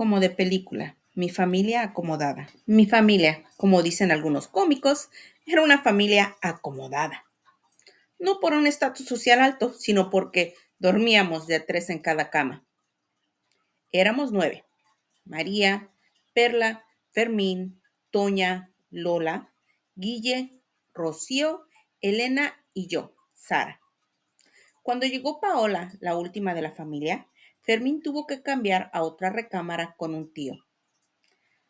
como de película, mi familia acomodada. Mi familia, como dicen algunos cómicos, era una familia acomodada. No por un estatus social alto, sino porque dormíamos de a tres en cada cama. Éramos 9. María, Perla, Fermín, Toña, Lola, Guille, Rocío, Elena y yo, Sara. Cuando llegó Paola, la última de la familia, Fermín tuvo que cambiar a otra recámara con un tío.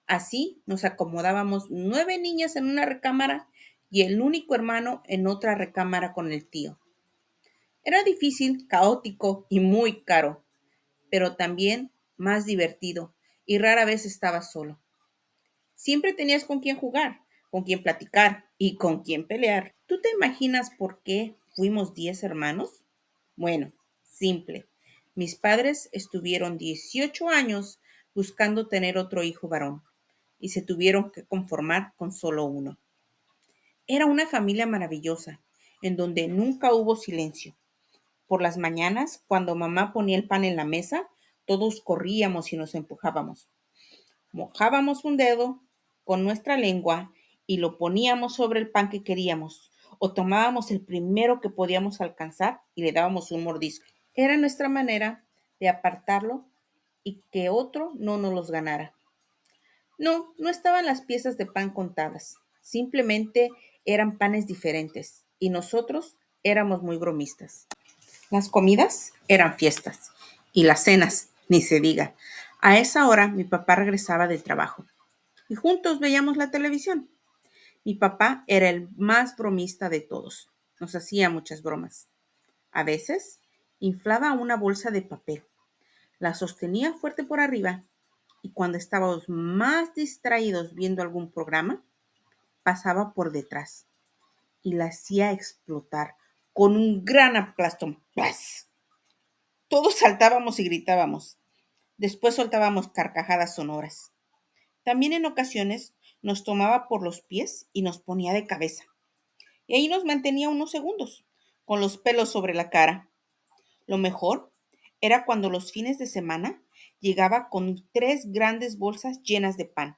Así nos acomodábamos 9 niñas en una recámara y el único hermano en otra recámara con el tío. Era difícil, caótico y muy caro, pero también más divertido y rara vez estaba solo. Siempre tenías con quién jugar, con quién platicar y con quién pelear. ¿Tú te imaginas por qué fuimos 10 hermanos? Bueno, simple. Mis padres estuvieron 18 años buscando tener otro hijo varón y se tuvieron que conformar con solo uno. Era una familia maravillosa, en donde nunca hubo silencio. Por las mañanas, cuando mamá ponía el pan en la mesa, todos corríamos y nos empujábamos. Mojábamos un dedo con nuestra lengua y lo poníamos sobre el pan que queríamos, o tomábamos el primero que podíamos alcanzar y le dábamos un mordisco. Era nuestra manera de apartarlo y que otro no nos los ganara. No, no estaban las piezas de pan contadas, simplemente eran panes diferentes y nosotros éramos muy bromistas. Las comidas eran fiestas y las cenas, ni se diga. A esa hora mi papá regresaba del trabajo y juntos veíamos la televisión. Mi papá era el más bromista de todos. Nos hacía muchas bromas. A veces inflaba una bolsa de papel, la sostenía fuerte por arriba y cuando estábamos más distraídos viendo algún programa, pasaba por detrás y la hacía explotar con un gran aplastón. ¡Plas! Todos saltábamos y gritábamos. Después soltábamos carcajadas sonoras. También en ocasiones nos tomaba por los pies y nos ponía de cabeza. Y ahí nos mantenía unos segundos, con los pelos sobre la cara. Lo mejor era cuando los fines de semana llegaba con 3 grandes bolsas llenas de pan.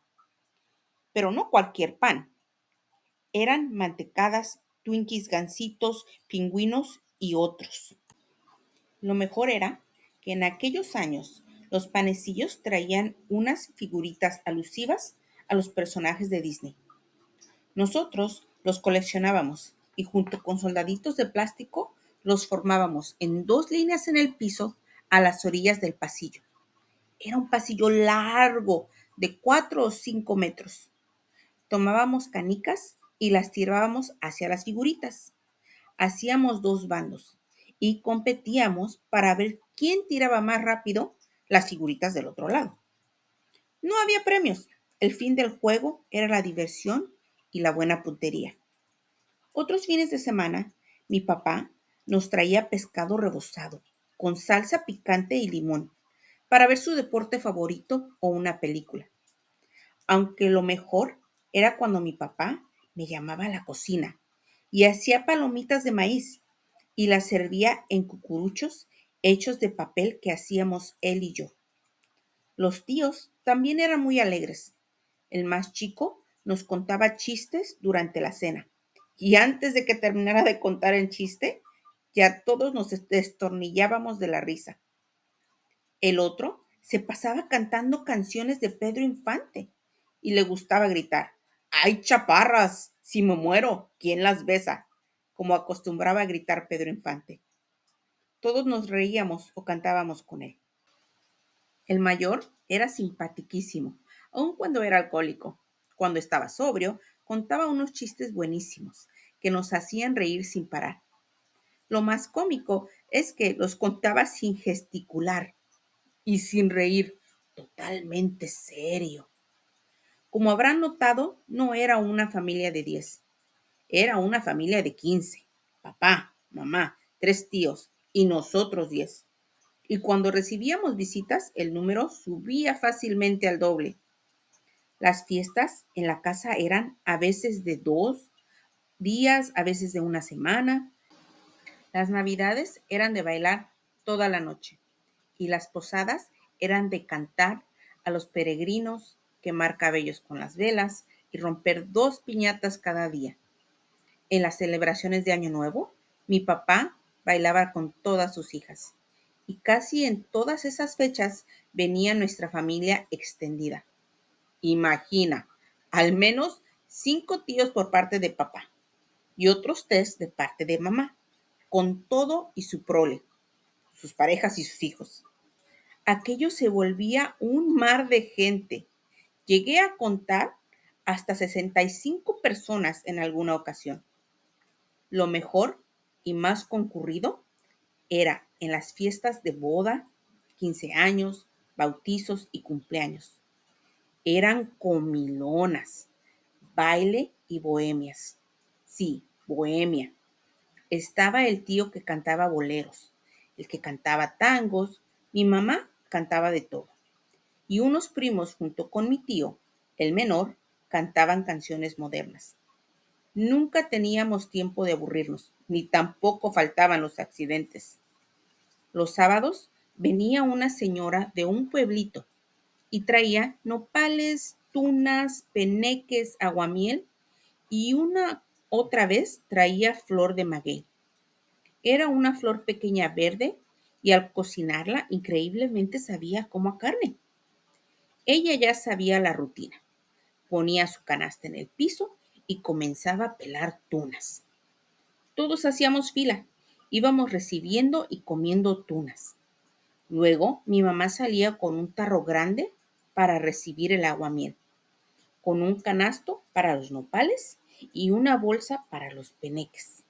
Pero no cualquier pan. Eran mantecadas, Twinkies, Gansitos, Pingüinos y otros. Lo mejor era que en aquellos años los panecillos traían unas figuritas alusivas a los personajes de Disney. Nosotros los coleccionábamos y junto con soldaditos de plástico los formábamos en 2 líneas en el piso a las orillas del pasillo. Era un pasillo largo de 4 o 5 metros. Tomábamos canicas y las tirábamos hacia las figuritas. Hacíamos 2 bandos y competíamos para ver quién tiraba más rápido las figuritas del otro lado. No había premios. El fin del juego era la diversión y la buena puntería. Otros fines de semana, mi papá nos traía pescado rebozado, con salsa picante y limón, para ver su deporte favorito o una película. Aunque lo mejor era cuando mi papá me llamaba a la cocina y hacía palomitas de maíz y las servía en cucuruchos hechos de papel que hacíamos él y yo. Los tíos también eran muy alegres. El más chico nos contaba chistes durante la cena y antes de que terminara de contar el chiste, ya todos nos destornillábamos de la risa. El otro se pasaba cantando canciones de Pedro Infante y le gustaba gritar: ¡Ay, chaparras! Si me muero, ¿quién las besa? Como acostumbraba a gritar Pedro Infante. Todos nos reíamos o cantábamos con él. El mayor era simpatiquísimo, aun cuando era alcohólico. Cuando estaba sobrio, contaba unos chistes buenísimos que nos hacían reír sin parar. Lo más cómico es que los contaba sin gesticular y sin reír, totalmente serio. Como habrán notado, no era una familia de 10, era una familia de 15. Papá, mamá, 3 tíos y nosotros 10. Y cuando recibíamos visitas, el número subía fácilmente al doble. Las fiestas en la casa eran a veces de 2 días, a veces de una semana. Las navidades eran de bailar toda la noche y las posadas eran de cantar a los peregrinos, quemar cabellos con las velas y romper 2 piñatas cada día. En las celebraciones de Año Nuevo, mi papá bailaba con todas sus hijas. Y casi en todas esas fechas venía nuestra familia extendida. Imagina, al menos 5 tíos por parte de papá y otros 3 de parte de mamá, con todo y su prole, sus parejas y sus hijos. Aquello se volvía un mar de gente. Llegué a contar hasta 65 personas en alguna ocasión. Lo mejor y más concurrido era en las fiestas de boda, 15 años, bautizos y cumpleaños. Eran comilonas, baile y bohemias. Sí, bohemia. Estaba el tío que cantaba boleros, el que cantaba tangos, mi mamá cantaba de todo. Y unos primos junto con mi tío, el menor, cantaban canciones modernas. Nunca teníamos tiempo de aburrirnos, ni tampoco faltaban los accidentes. Los sábados venía una señora de un pueblito y traía nopales, tunas, peneques, aguamiel y una otra vez traía flor de maguey. Era una flor pequeña verde y al cocinarla increíblemente sabía como a carne. Ella ya sabía la rutina. Ponía su canasta en el piso y comenzaba a pelar tunas. Todos hacíamos fila, íbamos recibiendo y comiendo tunas. Luego mi mamá salía con un tarro grande para recibir el aguamiel, con un canasto para los nopales y una bolsa para los peneques.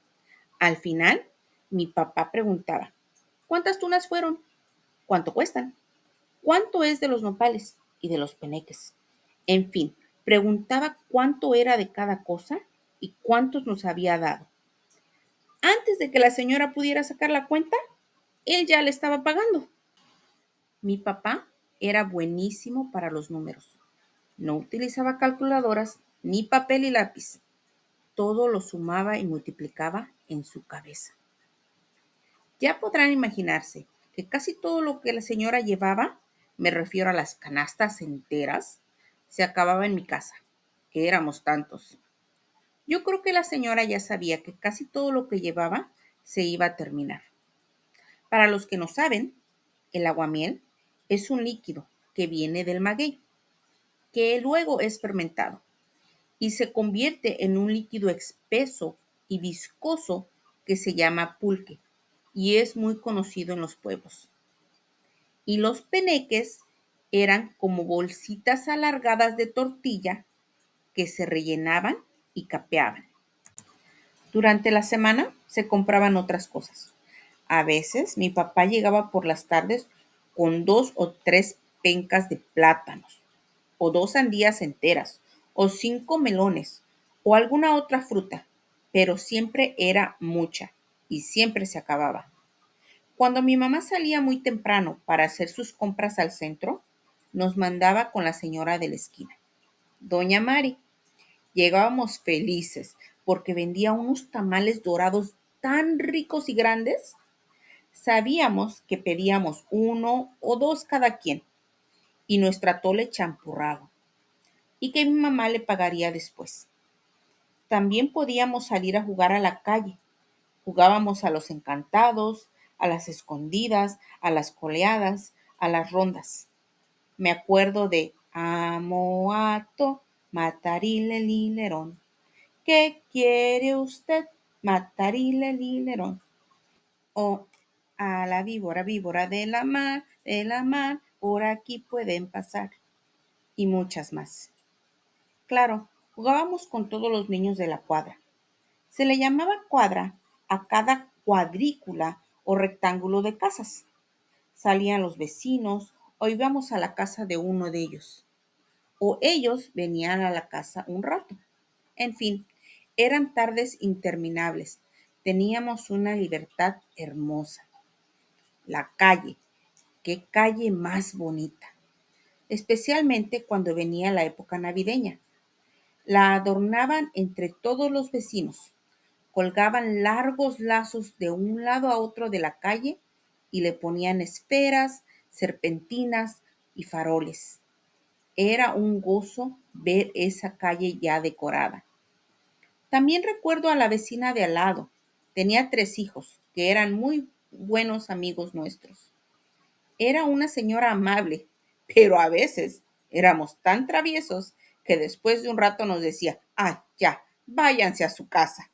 Al final, mi papá preguntaba, ¿cuántas tunas fueron? ¿Cuánto cuestan? ¿Cuánto es de los nopales y de los peneques? En fin, preguntaba cuánto era de cada cosa y cuántos nos había dado. Antes de que la señora pudiera sacar la cuenta, él ya le estaba pagando. Mi papá era buenísimo para los números. No utilizaba calculadoras ni papel y lápiz. Todo lo sumaba y multiplicaba en su cabeza. Ya podrán imaginarse que casi todo lo que la señora llevaba, me refiero a las canastas enteras, se acababa en mi casa. Éramos tantos. Yo creo que la señora ya sabía que casi todo lo que llevaba se iba a terminar. Para los que no saben, el aguamiel es un líquido que viene del maguey, que luego es fermentado y se convierte en un líquido espeso y viscoso que se llama pulque y es muy conocido en los pueblos. Y los peneques eran como bolsitas alargadas de tortilla que se rellenaban y capeaban. Durante la semana se compraban otras cosas. A veces mi papá llegaba por las tardes con 2 o 3 pencas de plátanos, o 2 sandías enteras, o 5 melones, o alguna otra fruta, pero siempre era mucha y siempre se acababa. Cuando mi mamá salía muy temprano para hacer sus compras al centro, nos mandaba con la señora de la esquina, doña Mari. Llegábamos felices porque vendía unos tamales dorados tan ricos y grandes. Sabíamos que pedíamos 1 o 2 cada quien y nuestro atole champurrado y que mi mamá le pagaría después. También podíamos salir a jugar a la calle. Jugábamos a los encantados, a las escondidas, a las coleadas, a las rondas. Me acuerdo de Amoato, matarile lilerón. ¿Qué quiere usted? Matarile lilerón. O a la víbora de la mar, por aquí pueden pasar. Y muchas más. Claro, jugábamos con todos los niños de la cuadra. Se le llamaba cuadra a cada cuadrícula o rectángulo de casas. Salían los vecinos o íbamos a la casa de uno de ellos. O ellos venían a la casa un rato. En fin, eran tardes interminables. Teníamos una libertad hermosa. La calle, qué calle más bonita, especialmente cuando venía la época navideña. La adornaban entre todos los vecinos, colgaban largos lazos de un lado a otro de la calle y le ponían esferas, serpentinas y faroles. Era un gozo ver esa calle ya decorada. También recuerdo a la vecina de al lado. Tenía 3 hijos, que eran muy buenos amigos nuestros. Era una señora amable, pero a veces éramos tan traviesos que después de un rato nos decía, ¡ay, ya, váyanse a su casa!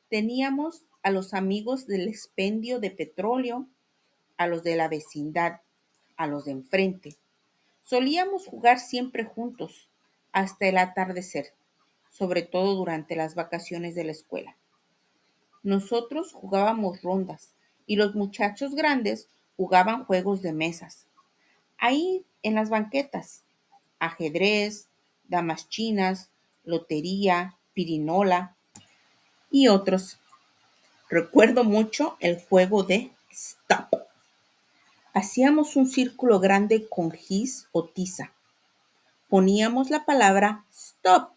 Teníamos a los amigos del expendio de petróleo, a los de la vecindad, a los de enfrente. Solíamos jugar siempre juntos, hasta el atardecer, sobre todo durante las vacaciones de la escuela. Nosotros jugábamos rondas y los muchachos grandes jugaban juegos de mesas. Ahí en las banquetas, ajedrez, damas chinas, lotería, pirinola y otros. Recuerdo mucho el juego de Stop. Hacíamos un círculo grande con gis o tiza. Poníamos la palabra Stop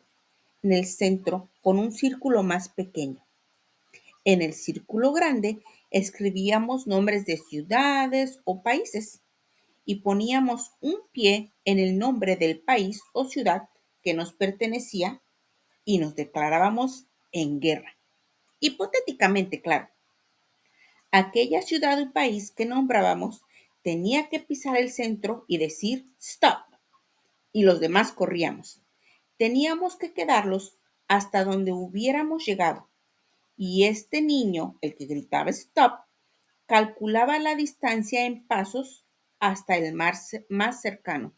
en el centro con un círculo más pequeño. En el círculo grande escribíamos nombres de ciudades o países y poníamos un pie en el nombre del país o ciudad que nos pertenecía y nos declarábamos en guerra. Hipotéticamente, claro. Aquella ciudad o país que nombrábamos tenía que pisar el centro y decir stop, y los demás corríamos. Teníamos que quedarlos hasta donde hubiéramos llegado, y este niño, el que gritaba stop, calculaba la distancia en pasos hasta el mar más cercano.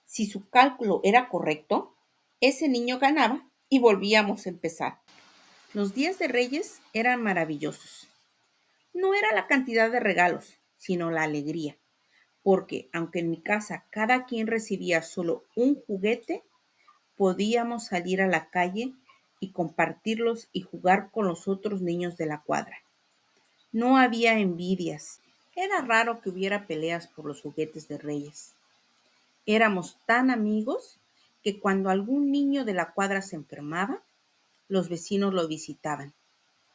Si su cálculo era correcto, ese niño ganaba y volvíamos a empezar. Los días de Reyes eran maravillosos. No era la cantidad de regalos, sino la alegría, porque aunque en mi casa cada quien recibía solo un juguete, podíamos salir a la calle y compartirlos y jugar con los otros niños de la cuadra. No había envidias. Era raro que hubiera peleas por los juguetes de Reyes. Éramos tan amigos que cuando algún niño de la cuadra se enfermaba, los vecinos lo visitaban.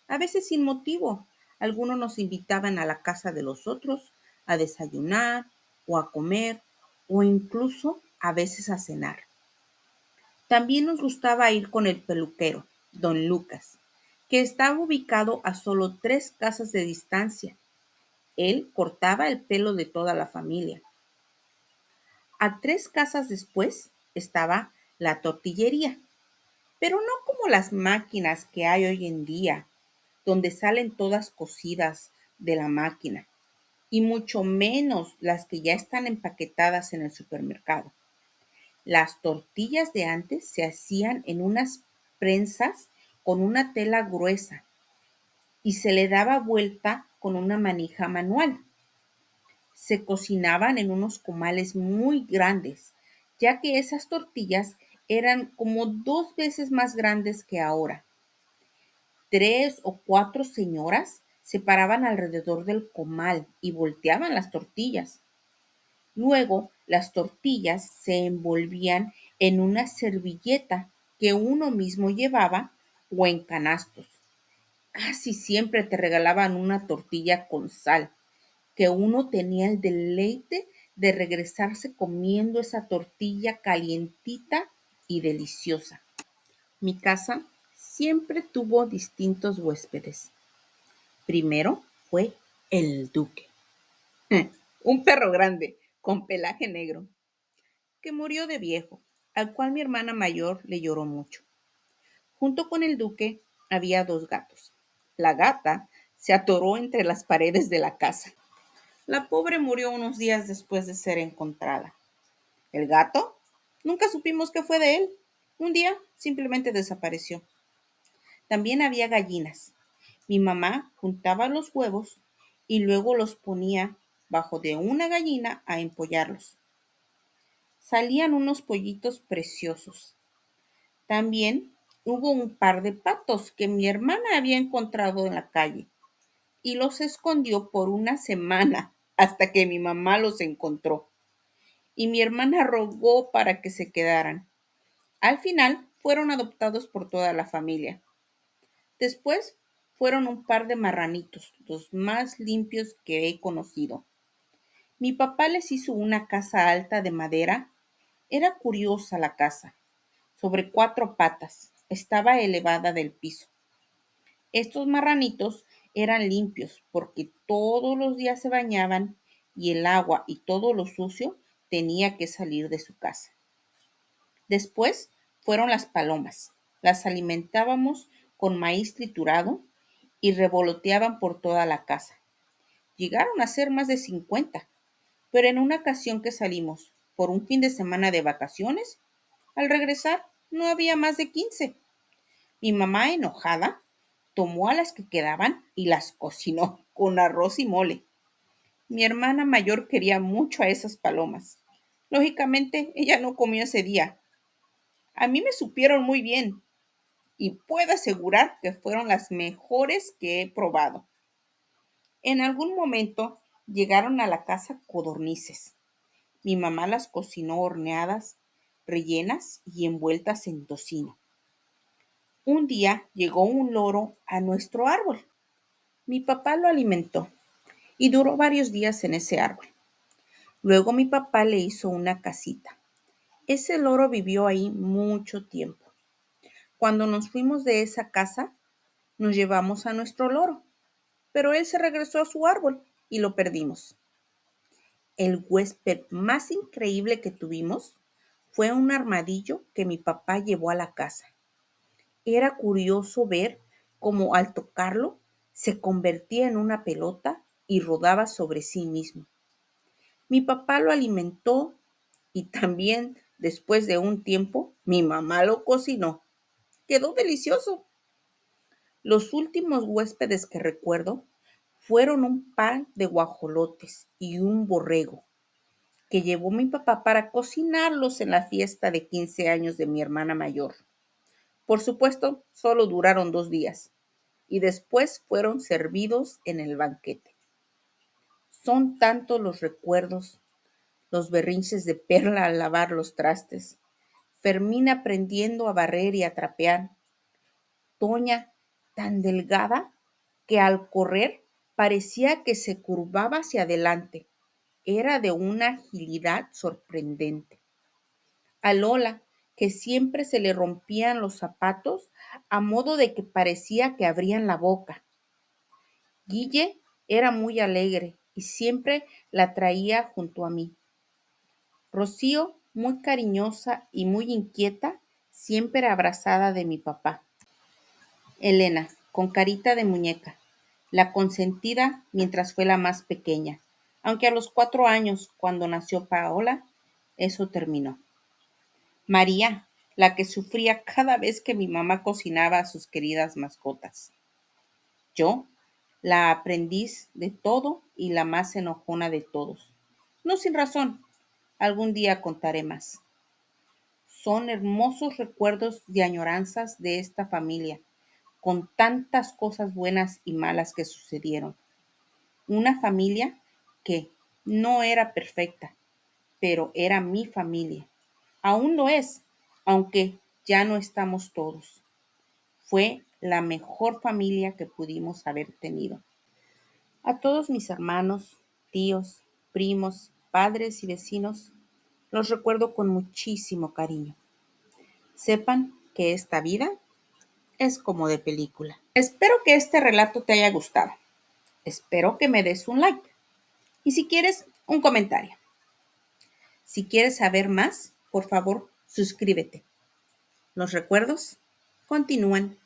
A veces sin motivo. Algunos nos invitaban a la casa de los otros a desayunar o a comer o incluso a veces a cenar. También nos gustaba ir con el peluquero, don Lucas, que estaba ubicado a solo 3 casas de distancia. Él cortaba el pelo de toda la familia. A 3 casas después estaba la tortillería, pero no como las máquinas que hay hoy en día, donde salen todas cocidas de la máquina, y mucho menos las que ya están empaquetadas en el supermercado. Las tortillas de antes se hacían en unas prensas con una tela gruesa y se le daba vuelta con una manija manual. Se cocinaban en unos comales muy grandes, ya que esas tortillas eran como 2 veces más grandes que ahora. 3 o 4 señoras se paraban alrededor del comal y volteaban las tortillas. Luego, las tortillas se envolvían en una servilleta que uno mismo llevaba o en canastos. Casi siempre te regalaban una tortilla con sal, que uno tenía el deleite de regresarse comiendo esa tortilla calientita y deliciosa. Mi casa siempre tuvo distintos huéspedes. Primero fue el Duque, un perro grande con pelaje negro, que murió de viejo, al cual mi hermana mayor le lloró mucho. Junto con el Duque había 2 gatos. La gata se atoró entre las paredes de la casa. La pobre murió unos días después de ser encontrada. El gato, nunca supimos qué fue de él. Un día simplemente desapareció. También había gallinas. Mi mamá juntaba los huevos y luego los ponía bajo de una gallina a empollarlos. Salían unos pollitos preciosos. También hubo un par de patos que mi hermana había encontrado en la calle y los escondió por una semana hasta que mi mamá los encontró. Y mi hermana rogó para que se quedaran. Al final fueron adoptados por toda la familia. Después fueron un par de marranitos, los más limpios que he conocido. Mi papá les hizo una casa alta de madera Era curiosa la casa, sobre 4 patas, estaba elevada del piso. Estos marranitos eran limpios porque todos los días se bañaban y el agua y todo lo sucio tenía que salir de su casa. Después fueron las palomas. Las alimentábamos con maíz triturado y revoloteaban por toda la casa. Llegaron a ser más de 50, pero en una ocasión que salimos por un fin de semana de vacaciones, al regresar no había más de 15. Mi mamá, enojada, tomó a las que quedaban y las cocinó con arroz y mole. Mi hermana mayor quería mucho a esas palomas. Lógicamente, ella no comió ese día. A mí me supieron muy bien y puedo asegurar que fueron las mejores que he probado. En algún momento llegaron a la casa codornices. Mi mamá las cocinó horneadas, rellenas y envueltas en tocino. Un día llegó un loro a nuestro árbol. Mi papá lo alimentó y duró varios días en ese árbol. Luego mi papá le hizo una casita. Ese loro vivió ahí mucho tiempo. Cuando nos fuimos de esa casa, nos llevamos a nuestro loro, pero él se regresó a su árbol y lo perdimos. El huésped más increíble que tuvimos fue un armadillo que mi papá llevó a la casa. Era curioso ver cómo al tocarlo se convertía en una pelota y rodaba sobre sí mismo. Mi papá lo alimentó y también después de un tiempo mi mamá lo cocinó. Quedó delicioso. Los últimos huéspedes que recuerdo fueron un par de guajolotes y un borrego que llevó mi papá para cocinarlos en la fiesta de 15 años de mi hermana mayor. Por supuesto, solo duraron 2 días y después fueron servidos en el banquete. Son tantos los recuerdos, los berrinches de Perla al lavar los trastes, Fermín aprendiendo a barrer y a trapear, Toña tan delgada que al correr parecía que se curvaba hacia adelante. Era de una agilidad sorprendente. A Lola, que siempre se le rompían los zapatos a modo de que parecía que abrían la boca. Guille era muy alegre y siempre la traía junto a mí. Rocío, muy cariñosa y muy inquieta, siempre abrazada de mi papá. Elena, con carita de muñeca, la consentida mientras fue la más pequeña, aunque a los 4 años, cuando nació Paola, eso terminó. María, la que sufría cada vez que mi mamá cocinaba a sus queridas mascotas. Yo, la aprendiz de todo y la más enojona de todos. No sin razón, algún día contaré más. Son hermosos recuerdos y añoranzas de esta familia, con tantas cosas buenas y malas que sucedieron. Una familia que no era perfecta, pero era mi familia. Aún lo es, aunque ya no estamos todos. Fue la mejor familia que pudimos haber tenido. A todos mis hermanos, tíos, primos, padres y vecinos, los recuerdo con muchísimo cariño. Sepan que esta vida es como de película. Espero que este relato te haya gustado. Espero que me des un like y si quieres, un comentario. Si quieres saber más, por favor, suscríbete. Los recuerdos continúan.